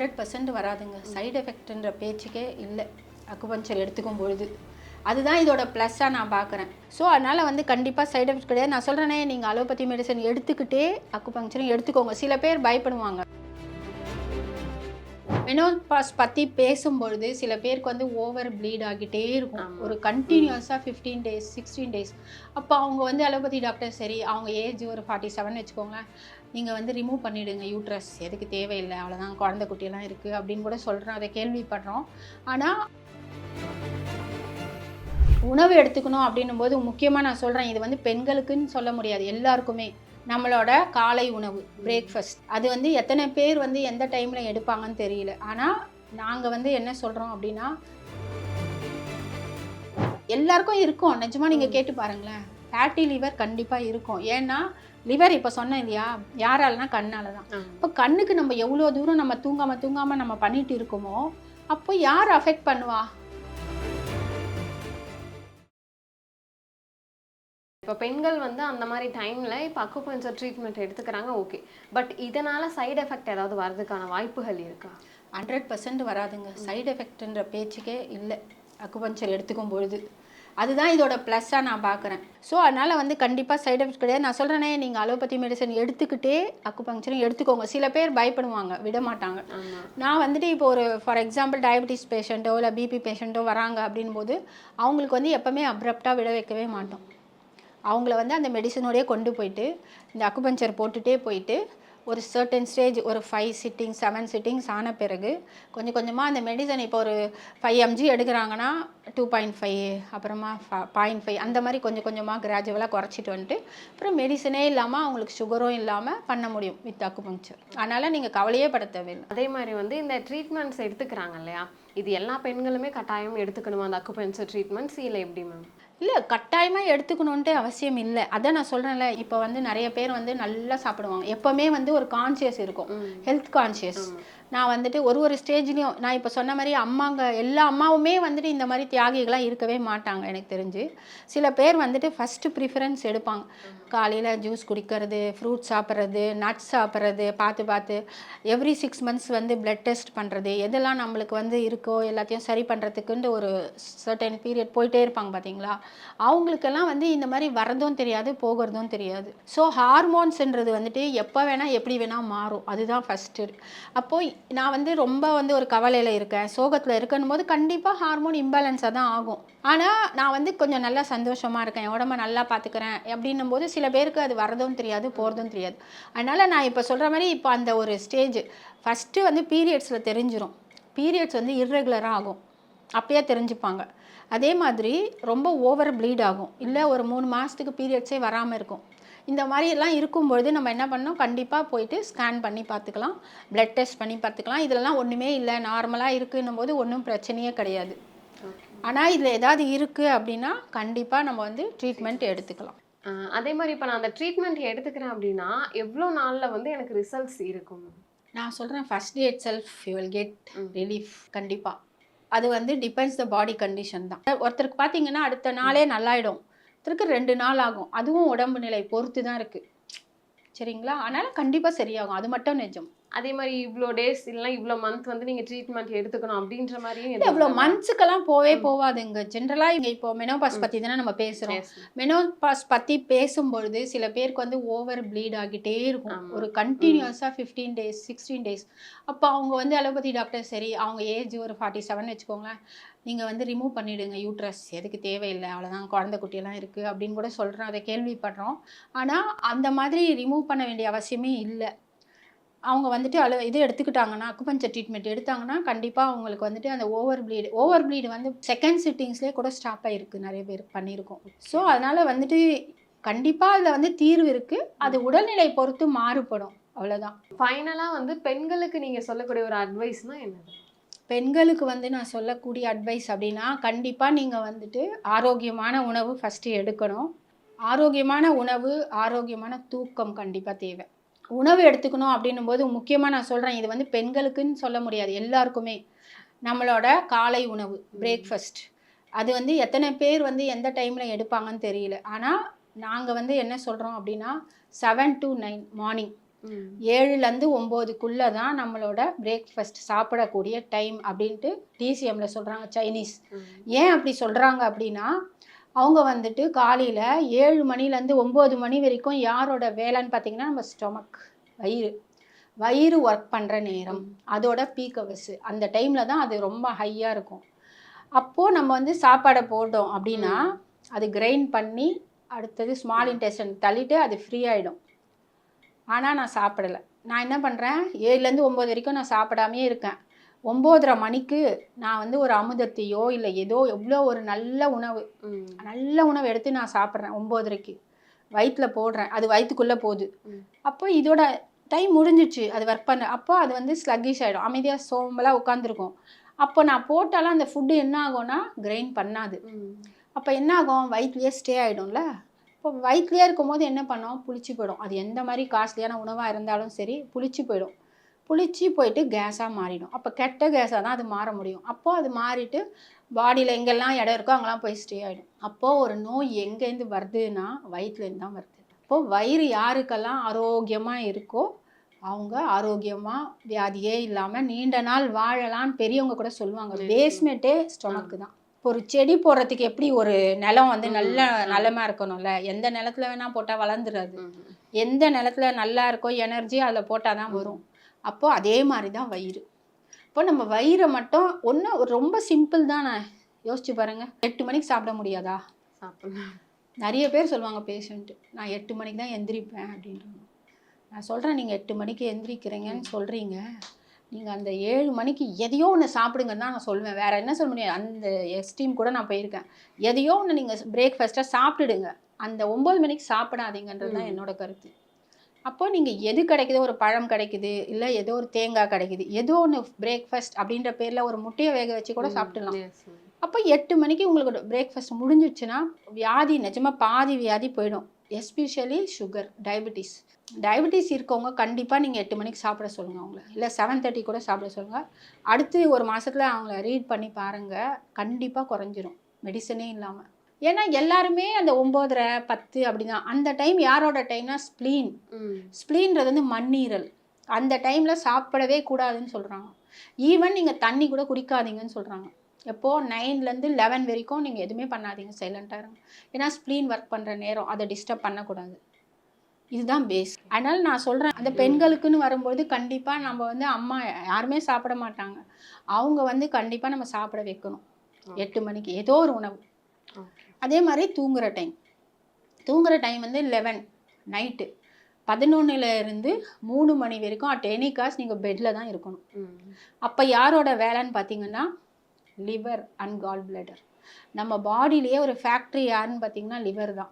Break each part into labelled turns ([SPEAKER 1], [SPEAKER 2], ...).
[SPEAKER 1] 100% வராதுங்க. சைடு எஃபெக்ட்ன்ற பேச்சுக்கே இல்லை அக்குபஞ்சர் எடுத்துக்கும் பொழுது. அதுதான் இதோட ப்ளஸ்ஸாக நான் பார்க்குறேன். ஸோ அதனால் வந்து கண்டிப்பாக சைடு எஃபெக்ட் கிடையாது. நான் சொல்கிறேனே, நீங்கள் அலோபதி மெடிசன் எடுத்துக்கிட்டே அக்குபஞ்சரும் எடுத்துக்கோங்க. சில பேர் பயப்படுவாங்க. மெனோபாஸ் பற்றி பேசும்பொழுது சில பேருக்கு வந்து ஓவர் ப்ளீட் ஆகிட்டே இருக்கும். ஒரு கண்டினியூஸாக 15 டேஸ் 16 டேஸ். அப்போ அவங்க வந்து அலோபதி டாக்டர் சரி, அவங்க ஏஜ் ஒரு 47 வச்சுக்கோங்களேன், நீங்கள் வந்து ரிமூவ் பண்ணிவிடுங்க யூட்ரஸ், எதுக்கு தேவையில்லை, அவ்வளோதான், குழந்தை குட்டியெல்லாம் இருக்குது அப்படின்னு கூட சொல்கிறோம். அதை கேள்விப்படுறோம். ஆனால் உணவு எடுத்துக்கணும் அப்படின்னும் போது முக்கியமாக நான் சொல்கிறேன், இது வந்து பெண்களுக்குன்னு சொல்ல முடியாது, எல்லாருக்குமே. நம்மளோட காலை உணவு பிரேக்ஃபாஸ்ட் அது வந்து எத்தனை பேர் வந்து எந்த டைமில் எடுப்பாங்கன்னு தெரியல. ஆனால் நாங்கள் வந்து என்ன சொல்கிறோம் அப்படின்னா, எல்லாருக்கும் இருக்கும். நிஜமாக நீங்கள் கேட்டு பாருங்களேன், ஃபேட்டி லிவர் கண்டிப்பாக இருக்கும். ஏன்னா லிவர் இப்போ சொன்னேன் இல்லையா, யாராலனா கண்ணால் தான். இப்போ கண்ணுக்கு நம்ம எவ்வளோ தூரம் நம்ம தூங்காமல் நம்ம பண்ணிட்டு இருக்கோமோ, அப்போ யார் அஃபெக்ட் பண்ணுவா?
[SPEAKER 2] இப்போ பெண்கள் வந்து அந்த மாதிரி டைமில் இப்போ அக்குபஞ்சர் ட்ரீட்மெண்ட் எடுத்துக்கிறாங்க, ஓகே. பட் இதனால் சைடு எஃபெக்ட் ஏதாவது வர்றதுக்கான வாய்ப்புகள் இருக்கா?
[SPEAKER 1] 100% வராதுங்க. சைடு எஃபெக்ட்ன்ற பேச்சுக்கே இல்லை அக்குபஞ்சர் எடுத்துக்கும் பொழுது. அதுதான் இதோட ப்ளஸ்ஸாக நான் பார்க்குறேன். ஸோ அதனால் வந்து கண்டிப்பாக சைடு எஃபெக்ட் கிடையாது. நான் சொல்கிறேனே, நீங்கள் அலோபதி மெடிசன் எடுத்துக்கிட்டே அக்குபஞ்சரும் எடுத்துக்கோங்க. சில பேர் பயப்படுவாங்க, விட மாட்டாங்க. நான் வந்துட்டு இப்போ ஒரு ஃபார் எக்ஸாம்பிள் டயபெட்டிஸ் பேஷண்ட்டோ இல்லை பிபி பேஷண்ட்டோ வராங்க அப்படின்போது அவங்களுக்கு வந்து எப்போவுமே அப்ரப்டாக விட வைக்கவே மாட்டோம். அவங்கள வந்து அந்த மெடிசனோடய கொண்டு போயிட்டு இந்த அக்குபஞ்சர் போட்டுகிட்டே போயிட்டு ஒரு சர்டன் ஸ்டேஜ் ஒரு 5 சிட்டிங்ஸ் 7 சிட்டிங்ஸ் ஆன பிறகு கொஞ்சம் கொஞ்சமாக அந்த மெடிசன் இப்போ ஒரு 5 mg எடுக்கிறாங்கன்னா 2.5 அப்புறமா 0.5 அந்த மாதிரி கொஞ்சம் கொஞ்சமாக கிராஜுவலாக குறைச்சிட்டு வந்துட்டு அப்புறம் மெடிசனே இல்லாமல் அவங்களுக்கு சுகரும் இல்லாமல் பண்ண முடியும் வித் அக்குபஞ்சர். அதனால் நீங்கள் கவலையே பட தேவையில்லை.
[SPEAKER 2] அதே மாதிரி வந்து இந்த ட்ரீட்மெண்ட்ஸ் எடுத்துக்கிறாங்க இல்லையா, இது எல்லா பெண்களுமே கட்டாயம் எடுத்துக்கணுமா அந்த அக்குபஞ்சர் ட்ரீட்மெண்ட்ஸ், இல்லை எப்படி மேம்?
[SPEAKER 1] இல்லை, கட்டாயமாக எடுத்துக்கணுன்ட்டு அவசியம் இல்லை. அதான் நான் சொல்கிறேன்ல, இப்போ வந்து நிறைய பேர் வந்து நல்லா சாப்பிடுவாங்க. எப்போவுமே வந்து ஒரு கான்ஷியஸ் இருக்கும், ஹெல்த் கான்ஷியஸ். நான் வந்துட்டு ஒரு ஸ்டேஜ்லேயும் நான் இப்போ சொன்ன மாதிரி எல்லா அம்மாவுமே வந்துட்டு இந்த மாதிரி தியாகிகளாக இருக்கவே மாட்டாங்க எனக்கு தெரிஞ்சு. சில பேர் வந்துட்டு ஃபஸ்ட்டு ப்ரிஃபரன்ஸ் எடுப்பாங்க. காலையில் ஜூஸ் குடிக்கிறது, ஃப்ரூட்ஸ் சாப்பிட்றது, நட்ஸ் சாப்பிட்றது, பார்த்து எவ்ரி 6 months வந்து பிளட் டெஸ்ட் பண்ணுறது, எதெல்லாம் நம்மளுக்கு வந்து இருக்கோ எல்லாத்தையும் சரி பண்ணுறதுக்குன்ட்டு ஒரு சர்டன் பீரியட் போயிட்டே இருப்பாங்க பார்த்தீங்களா. அவங்களுக்கெல்லாம் வந்து இந்த மாதிரி வரதும் தெரியாது, போகிறதும் தெரியாது. ஸோ ஹார்மோன்ஸ்ன்றது வந்துட்டு எப்போ வேணால் எப்படி வேணால் மாறும். அதுதான் ஃபஸ்ட்டு. அப்போது நான் வந்து ரொம்ப வந்து ஒரு கவலையில் இருக்கேன், சோகத்தில் இருக்கணும் போது கண்டிப்பாக ஹார்மோன் இம்பேலன்ஸாக தான் ஆகும். ஆனால் நான் வந்து கொஞ்சம் நல்லா சந்தோஷமாக இருக்கேன், என் உடம்ப நல்லா பார்த்துக்கிறேன் அப்படின்னும் போது சில பேருக்கு அது வரதும் தெரியாது, போகிறதும் தெரியாது. அதனால் நான் இப்போ சொல்கிற மாதிரி இப்போ அந்த ஒரு ஸ்டேஜ் ஃபஸ்ட்டு வந்து பீரியட்ஸில் தெரிஞ்சிடும். பீரியட்ஸ் வந்து இர்ரெகுலராக ஆகும், அப்பயே தெரிஞ்சுப்பாங்க. அதே மாதிரி ரொம்ப ஓவர் ப்ளீட் ஆகும், இல்லை ஒரு 3 மாதத்துக்கு பீரியட்ஸே வராமல் இருக்கும். இந்த மாதிரிலாம் இருக்கும்பொழுது நம்ம என்ன பண்ணோம், கண்டிப்பாக போயிட்டு ஸ்கேன் பண்ணி பார்த்துக்கலாம், பிளட் டெஸ்ட் பண்ணி பார்த்துக்கலாம். இதெல்லாம் ஒன்றுமே இல்லை, நார்மலாக இருக்குன்னும் போது ஒன்றும் பிரச்சனையே கிடையாது. ஆனால் இதில் ஏதாவது இருக்குது அப்படின்னா கண்டிப்பாக நம்ம வந்து ட்ரீட்மெண்ட் எடுத்துக்கலாம்.
[SPEAKER 2] அதே மாதிரி இப்போ நான் அந்த ட்ரீட்மெண்ட் எடுத்துக்கிறேன் அப்படின்னா எவ்வளோ நாளில் வந்து எனக்கு ரிசல்ட்ஸ் இருக்கும்?
[SPEAKER 1] நான் சொல்கிறேன், first day it self you will get relief. கண்டிப்பாக அது வந்து டிபெண்ட்ஸ் த பாடி கண்டிஷன் தான். ஒருத்தருக்கு பார்த்தீங்கன்னா அடுத்த நாளே நல்லாயிடும், ஒருத்தருக்கு 2 நாள் ஆகும். அதுவும் உடம்பு நிலை பொறுத்து தான் இருக்குது, சரிங்களா. அதனால் கண்டிப்பாக சரியாகும், அது மட்டும் நிஜம்.
[SPEAKER 2] அதே மாதிரி இவ்வளோ டேஸ் இல்லைனா இவ்வளோ மந்த் வந்து நீங்கள் ட்ரீட்மெண்ட் எடுத்துக்கணும் அப்படின்ற மாதிரியும்
[SPEAKER 1] இவ்வளோ மந்த்ஸுக்கெல்லாம் போவாதுங்க. ஜென்ரலாக இங்கே இப்போ மெனோபாஸ் பற்றி தானே நம்ம பேசுகிறோம். மெனோபாஸ் பற்றி பேசும்பொழுது சில பேருக்கு வந்து ஓவர் ப்ளீட் ஆகிட்டே இருக்கும், ஒரு கண்டினியூஸாக 15 டேஸ் 16 டேஸ். அப்போ அவங்க வந்து அலோபதி டாக்டர் சரி, அவங்க ஏஜ் ஒரு 47 வச்சுக்கோங்களேன், நீங்கள் வந்து ரிமூவ் பண்ணிவிடுங்க யூட்ரஸ், எதுக்கு தேவையில்லை, அவ்வளோதான், குழந்தை குட்டியெல்லாம் இருக்குது அப்படின்னு கூட சொல்கிறோம். அதை கேள்விப்படுறோம். ஆனால் அந்த மாதிரி ரிமூவ் பண்ண வேண்டிய அவசியமே இல்லை. அவங்க வந்துட்டு இது எடுத்துக்கிட்டாங்கன்னா, அக்குபஞ்சர் ட்ரீட்மெண்ட் எடுத்தாங்கன்னா கண்டிப்பாக அவங்களுக்கு வந்துட்டு அந்த ஓவர் ப்ளீடு வந்து செகண்ட் சிட்டிங்ஸ்லேயே கூட ஸ்டாப் ஆகிருக்கு, நிறைய பேர் பண்ணியிருக்கோம். ஸோ அதனால் வந்துட்டு கண்டிப்பாக அதில் வந்து தீர்வு இருக்குது, அது உடல்நிலை பொறுத்து மாறுபடும், அவ்வளோதான்.
[SPEAKER 2] ஃபைனலாக வந்து பெண்களுக்கு நீங்கள் சொல்லக்கூடிய ஒரு அட்வைஸ்னால் என்னது?
[SPEAKER 1] பெண்களுக்கு வந்து நான் சொல்லக்கூடிய அட்வைஸ் அப்படின்னா, கண்டிப்பாக நீங்கள் வந்துட்டு ஆரோக்கியமான உணவு ஃபஸ்ட்டு எடுக்கணும். ஆரோக்கியமான உணவு, ஆரோக்கியமான தூக்கம் கண்டிப்பாக தேவை. உணவு எடுத்துக்கணும் அப்படின்னும் போது முக்கியமாக நான் சொல்கிறேன், இது வந்து பெண்களுக்குன்னு சொல்ல முடியாது, எல்லாருக்குமே. நம்மளோட காலை உணவு பிரேக்ஃபாஸ்ட் அது வந்து எத்தனை பேர் வந்து எந்த டைமில் எடுப்பாங்கன்னு தெரியல. ஆனால் நாங்கள் வந்து என்ன சொல்கிறோம் அப்படின்னா 7 to 9 மார்னிங் 7லேருந்து 9க்குள்ளே தான் நம்மளோட பிரேக்ஃபாஸ்ட் சாப்பிடக்கூடிய டைம் அப்படின்ட்டு டிசிஎம்ல சொல்கிறாங்க சைனீஸ். ஏன் அப்படி சொல்கிறாங்க அப்படின்னா, அவங்க வந்துட்டு காலையில் 7 மணிலேருந்து 9 மணி வரைக்கும் யாரோட வேலைன்னு பார்த்தீங்கன்னா நம்ம ஸ்டொமக், வயிறு ஒர்க் பண்ணுற நேரம், அதோட பீக் ஹவர்ஸ். அந்த டைமில் தான் அது ரொம்ப ஹையாக இருக்கும். அப்போது நம்ம வந்து சாப்பாடை போட்டோம் அப்படின்னா அது கிரைண்ட் பண்ணி அடுத்தது ஸ்மால் இன்டெஸ்டைன் தள்ளிட்டு அது ஃப்ரீ ஆகிடும். ஆனால் நான் சாப்பிடலை. நான் என்ன பண்ணுறேன், 7லேருந்து 9 வரைக்கும் நான் சாப்பிடாமே இருக்கேன். 9:30 மணிக்கு நான் வந்து ஒரு அமுதத்தையோ இல்லை ஏதோ எவ்வளோ ஒரு நல்ல உணவு எடுத்து நான் சாப்பிட்றேன். 9:30க்கு வயிற்றில் போடுறேன், அது வயிற்றுக்குள்ளே போகுது. அப்போ இதோட டைம் முடிஞ்சிச்சு, அது ஒர்க் பண்ண. அப்போ அது வந்து ஸ்லக்கிஷ் ஆகிடும், அமைதியாக சோம்பலாக உட்காந்துருக்கும். அப்போ நான் போட்டாலும் அந்த ஃபுட்டு என்ன ஆகும்னா கிரைண்ட் பண்ணாது. அப்போ என்ன ஆகும், வயிற்றுலேயே ஸ்டே ஆகிடும்ல. இப்போ வயிற்றுலேயே இருக்கும்போது என்ன பண்ணோம், புளிச்சு போயிடும். அது எந்த மாதிரி காஸ்ட்லியான உணவாக இருந்தாலும் சரி புளிச்சு போயிடும். புளிச்சு போயிட்டு கேஸாக மாறிடும். அப்போ கெட்ட கேஸாக தான் அது மாற முடியும். அப்போது அது மாறிட்டு பாடியில் எங்கெல்லாம் இடம் இருக்கோ அங்கெல்லாம் போய் ஸ்டே ஆகிடும். அப்போது ஒரு நோய் எங்கேருந்து வருதுன்னா வயிற்றுலேருந்து தான் வருது. இப்போது வயிறு யாருக்கெல்லாம் ஆரோக்கியமாக இருக்கோ அவங்க ஆரோக்கியமாக வியாதியே இல்லாமல் நீண்ட நாள் வாழலான்னு பெரியவங்க கூட சொல்லுவாங்க. பேஸ்மெண்ட்டே ஸ்டொமக்கு தான். இப்போ ஒரு செடி போடுறதுக்கு எப்படி ஒரு நிலம் வந்து நல்ல நிலமா இருக்கணும்ல, எந்த நிலத்துல வேணால் போட்டால் வளர்ந்துடாது. எந்த நிலத்துல நல்லா இருக்கோ எனர்ஜி அதில் போட்டால் தான் வரும். அப்போது அதே மாதிரி தான் வயிறு. இப்போ நம்ம வயிறை மட்டும் ஒன்று ரொம்ப சிம்பிள் தான். நான் யோசிச்சு பாருங்கள், 8 மணிக்கு சாப்பிட முடியாதா?
[SPEAKER 2] சாப்பிடலாம்.
[SPEAKER 1] நிறைய பேர் சொல்லுவாங்க பேஷண்ட்டு, நான் 8 மணிக்கு தான் எந்திரிப்பேன் அப்படின்றாங்க. நான் சொல்கிறேன், நீங்கள் 8 மணிக்கு எந்திரிக்கிறீங்கன்னு சொல்கிறீங்க, நீங்கள் அந்த 7 மணிக்கு எதையோ ஒன்று சாப்பிடுங்கன்னு தான் நான் சொல்லுவேன். வேறு என்ன சொல்ல முடியாது. அந்த எக்ஸ்ட்ரீம் கூட நான் போயிருக்கேன். எதையோ ஒன்று நீங்கள் பிரேக்ஃபாஸ்ட்டாக சாப்பிட்டுடுங்க, அந்த 9 மணிக்கு சாப்பிடாதீங்கன்றது தான் என்னோட கருத்து. அப்போ நீங்கள் எது கிடைக்குதோ, ஒரு பழம் கிடைக்குது, இல்லை ஏதோ ஒரு தேங்காய் கிடைக்குது, ஏதோ ஒன்று பிரேக்ஃபாஸ்ட் அப்படின்ற பேரில் ஒரு முட்டையை வேக வச்சு கூட சாப்பிட்டுலாம். அப்போ 8 மணிக்கு உங்களுக்கு பிரேக்ஃபாஸ்ட் முடிஞ்சிடுச்சுன்னா வியாதி நிஜமாக பாதி வியாதி போயிடும். எஸ்பெஷலி சுகர், டயபிட்டிஸ் இருக்கவங்க கண்டிப்பாக நீங்கள் 8 மணிக்கு சாப்பிட சொல்லுங்கள் அவங்கள, இல்லை 7:30 கூட சாப்பிட சொல்லுங்கள். அடுத்து ஒரு மாதத்தில் அவங்கள ரீட் பண்ணி பாருங்கள், கண்டிப்பாக குறைஞ்சிரும் மெடிசனே இல்லாமல். ஏன்னா எல்லாருமே அந்த 9:30 10 அப்படிதான். அந்த டைம் யாரோட டைம்னா ஸ்ப்ளீன்றது வந்து மண்ணீரல். அந்த டைமில் சாப்பிடவே கூடாதுன்னு சொல்கிறாங்க. ஈவன் நீங்கள் தண்ணி கூட குடிக்காதீங்கன்னு சொல்கிறாங்க. எப்போது 9லேருந்து 11 வரைக்கும் நீங்கள் எதுவுமே பண்ணாதீங்க, சைலண்ட்டாக இருங்க. ஏன்னா ஸ்ப்ளீன் ஒர்க் பண்ணுற நேரம், அதை டிஸ்டர்ப் பண்ணக்கூடாது. இதுதான் பேஸ். அதனால் நான் சொல்கிறேன், அந்த பெண்களுக்குன்னு வரும்போது கண்டிப்பாக நம்ம வந்து அம்மா யாருமே சாப்பிட மாட்டாங்க, அவங்க வந்து கண்டிப்பாக நம்ம சாப்பிட வைக்கணும் 8 மணிக்கு ஏதோ ஒரு உணவு. அதே மாதிரி தூங்குகிற டைம் வந்து 11 நைட்டு 11லேருந்து 3 மணி வரைக்கும் அட் எனி காஸ்ட் நீங்கள் பெட்டில் தான் இருக்கணும். அப்போ யாரோட வேலைன்னு பார்த்தீங்கன்னா லிவர் அண்ட் கால் பிளடர். நம்ம பாடியிலேயே ஒரு ஃபேக்ட்ரி யாருன்னு பார்த்தீங்கன்னா லிவர் தான்.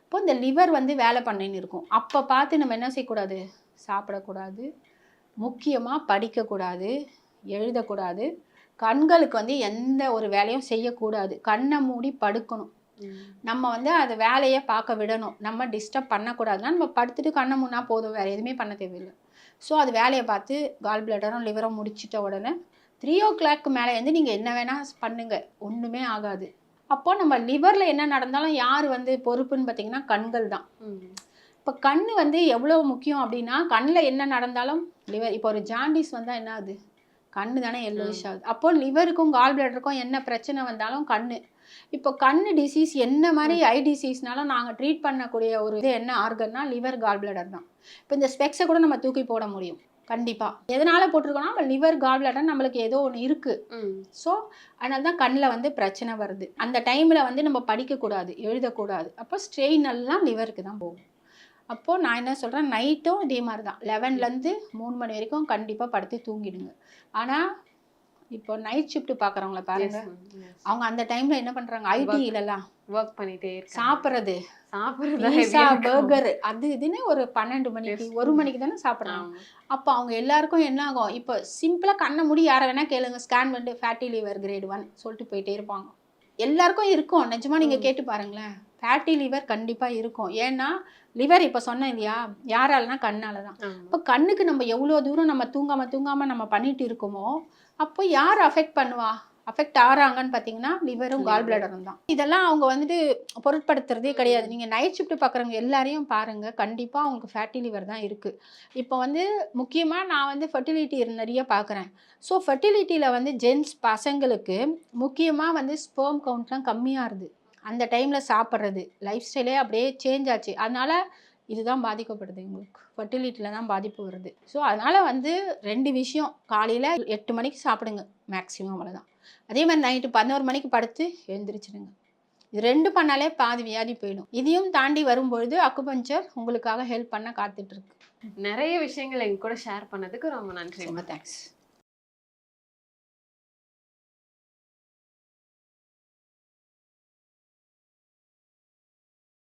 [SPEAKER 1] இப்போ இந்த லிவர் வந்து வேலை பண்ணின்னு இருக்கும். அப்போ பார்த்து நம்ம என்ன செய்யக்கூடாது, சாப்பிடக்கூடாது, முக்கியமாக படிக்கக்கூடாது, எழுதக்கூடாது, கண்களுக்கு வந்து எந்த ஒரு வேலையும் செய்யக்கூடாது, கண்ணை மூடி படுக்கணும். நம்ம வந்து அது வேலையை பார்க்க விடணும், நம்ம டிஸ்டர்ப் பண்ணக்கூடாதுன்னா நம்ம படுத்துட்டு கண்ணை மூடினா போதும், வேறு எதுவுமே பண்ண தேவையில்லை. ஸோ அது வேலையை பார்த்து கால் பிளடரும் லிவரும் முடிச்சிட்ட உடனே 3 o'clock மேலே வந்து நீங்கள் என்ன வேணால் பண்ணுங்கள், ஒன்றுமே ஆகாது. அப்போ நம்ம லிவரில் என்ன நடந்தாலும் யார் வந்து பொறுப்புன்னு பார்த்தீங்கன்னா கண்கள் தான். இப்போ கண் வந்து எவ்வளோ முக்கியம் அப்படின்னா, கண்ணில் என்ன நடந்தாலும் லிவர். இப்போ ஒரு ஜாண்டிஸ் வந்தால் என்ன ஆகுது, கண்ணு தானே எல்லோயிஷ் ஆகுது. அப்போது லிவருக்கும் கால் பிளடருக்கும் என்ன பிரச்சனை வந்தாலும் கண்ணு. இப்போ கண்ணு டிசீஸ் என்ன மாதிரி ஐ டிசீஸ்னாலும் நாங்கள் ட்ரீட் பண்ணக்கூடிய ஒரு இது என்ன ஆர்கன்னா லிவர், கால் பிளடர் தான். இப்போ இந்த ஸ்பெக்ஸை கூட நம்ம தூக்கி போட முடியும் கண்டிப்பாக. எதனால் போட்டிருக்கோன்னா நம்ம லிவர், கால் பிளடர் நம்மளுக்கு ஏதோ ஒன்று இருக்குது. ஸோ அதனால தான் கண்ணில் வந்து பிரச்சனை வருது. அந்த டைமில் வந்து நம்ம படிக்கக்கூடாது, எழுதக்கூடாது. அப்போ ஸ்ட்ரெயின் எல்லாம் லிவருக்கு தான் போகும். அப்போது நான் என்ன சொல்கிறேன், நைட்டும் இதே மாதிரி தான் 11லேருந்து 3 மணி வரைக்கும் கண்டிப்பாக படுத்து தூங்கிடுங்க. ஆனால் இப்போ நைட் ஷிஃப்ட் பார்க்குறவங்கள பாருங்க, அவங்க அந்த டைமில் என்ன பண்ணுறாங்க, ஐடியிலலாம்
[SPEAKER 2] ஒர்க் பண்ணிட்டே
[SPEAKER 1] சாப்பிட்றது, பீஸா, பர்கர் அது இதுன்னு ஒரு 12 மணிக்கு 1 மணிக்கு தானே சாப்பிட்றாங்க. அப்போ அவங்க எல்லாருக்கும் என்ன ஆகும், இப்போ சிம்பிளாக கண்ணை மூடி யாரை வேணால் கேளுங்க, ஸ்கேன் பண்ணிட்டு ஃபேட்டி லிவர் கிரேட் 1 சொல்லிட்டு போயிட்டே இருப்பாங்க. எல்லாருக்கும் இருக்கும், நிஜமாக நீங்கள் கேட்டு பாருங்களேன், ஃபேட்டி லிவர் கண்டிப்பாக இருக்கும். ஏன்னா லிவர் இப்போ சொன்னேன் இல்லையா, யாராலனா கண்ணால் தான். இப்போ கண்ணுக்கு நம்ம எவ்வளோ தூரம் நம்ம தூங்காமல் நம்ம பண்ணிட்டு இருக்கோமோ, அப்போ யார் அஃபெக்ட் பண்ணுவா, அஃபெக்ட் ஆகிறாங்கன்னு பார்த்தீங்கன்னா லிவரும் கால் பிளாடரும் தான். இதெல்லாம் அவங்க வந்துட்டு பொருட்படுத்துறதே கிடையாது. நீங்கள் நைட் ஷிஃப்ட் பார்க்குறவங்க எல்லாரையும் பாருங்கள், கண்டிப்பாக அவங்களுக்கு ஃபேட்டி லிவர் தான் இருக்குது. இப்போ வந்து முக்கியமாக நான் வந்து ஃபெர்டிலிட்டி நிறைய பார்க்குறேன். ஸோ ஃபெர்டிலிட்டியில் வந்து ஜென்ஸ் பசங்களுக்கு முக்கியமாக வந்து ஸ்பெர்ம் கவுண்ட்லாம் கம்மியாகுது. அந்த டைமில் சாப்பிட்றது லைஃப் ஸ்டைலே அப்படியே சேஞ்ச் ஆச்சு. அதனால் இதுதான் பாதிக்கப்படுது, எங்களுக்கு ஃபெர்டிலிட்டியில் தான் பாதிப்பு வருது. ஸோ அதனால் வந்து 2 விஷயம், காலையில் 8 மணிக்கு சாப்பிடுங்க மேக்ஸிமம், அவ்வளோதான். அதே மாதிரி நைட்டு 11 மணிக்கு படுத்து எழுந்திரிச்சிடுங்க. இது 2 பண்ணாலே பாதி வியாதி போயிடும். இதையும் தாண்டி வரும்பொழுது அக்குபஞ்சர் உங்களுக்காக ஹெல்ப் பண்ண காத்துட்ருக்கு.
[SPEAKER 2] நிறைய விஷயங்கள் எங்க கூட ஷேர் பண்ணதுக்கு ரொம்ப நன்றி.
[SPEAKER 1] ரொம்ப தேங்க்ஸ்.